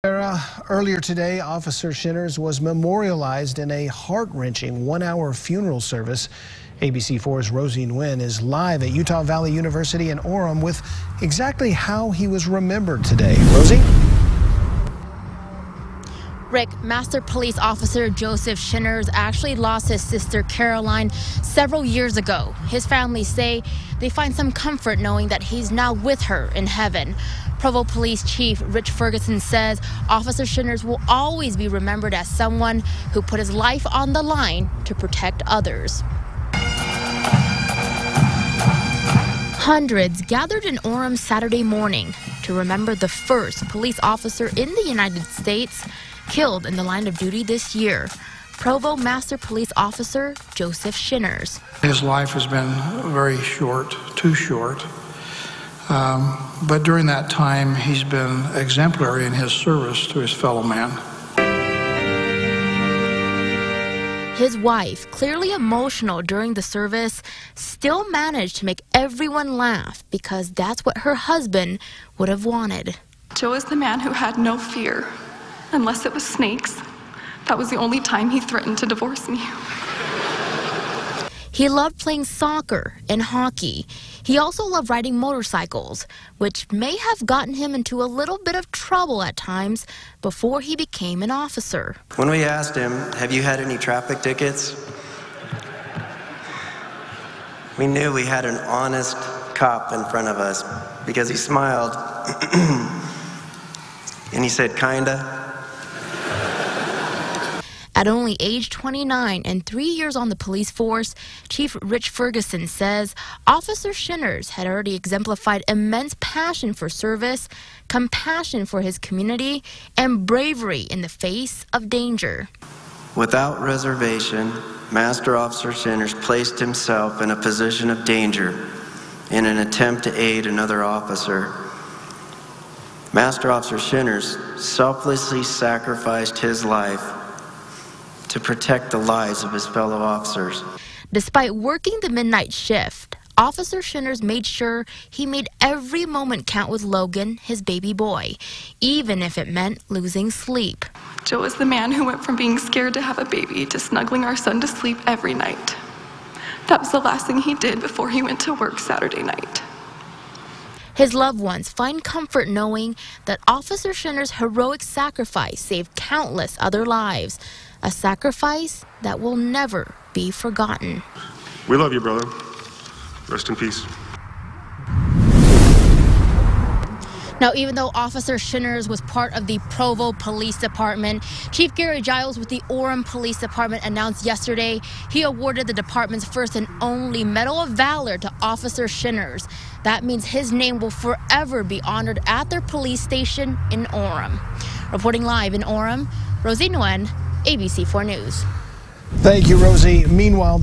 Earlier today, Officer Shinners was memorialized in a heart-wrenching one-hour funeral service. ABC4's Rosie Nguyen is live at Utah Valley University in Orem with exactly how he was remembered today. Rosie? Rick, Master Police Officer Joseph Shinners actually lost his sister Caroline several years ago. His family say they find some comfort knowing that he's now with her in heaven. Provo Police Chief Rich Ferguson says Officer Shinners will always be remembered as someone who put his life on the line to protect others. Hundreds gathered in Orem Saturday morning to remember the first police officer in the United States killed in the line of duty this year, Provo Master Police Officer Joseph Shinners. His life has been very short, too short, but during that time he's been exemplary in his service to his fellow man. His wife, clearly emotional during the service, still managed to make everyone laugh because that's what her husband would have wanted. Joe is the man who had no fear. Unless it was snakes. That was the only time he threatened to divorce me. He loved playing soccer and hockey. He also loved riding motorcycles, which may have gotten him into a little bit of trouble at times before he became an officer. When we asked him, "Have you had any traffic tickets?" we knew we had an honest cop in front of us because he smiled and he said, "Kinda." At only age 29 and 3 years on the police force, Chief Rich Ferguson says Officer Shinners had already exemplified immense passion for service, compassion for his community, and bravery in the face of danger. Without reservation, Master Officer Shinners placed himself in a position of danger in an attempt to aid another officer. Master Officer Shinners selflessly sacrificed his life to protect the lives of his fellow officers. Despite working the midnight shift, Officer Shinners made sure he made every moment count with Logan, his baby boy, even if it meant losing sleep. Joe is the man who went from being scared to have a baby to snuggling our son to sleep every night. That was the last thing he did before he went to work Saturday night. His loved ones find comfort knowing that Officer Shinners' heroic sacrifice saved countless other lives, a sacrifice that will never be forgotten. We love you, brother. Rest in peace. Now, even though Officer Shinners was part of the Provo Police Department, Chief Gary Giles with the Orem Police Department announced yesterday he awarded the department's first and only Medal of Valor to Officer Shinners. That means his name will forever be honored at their police station in Orem. Reporting live in Orem, Rosie Nguyen, ABC4 News. Thank you, Rosie. Meanwhile,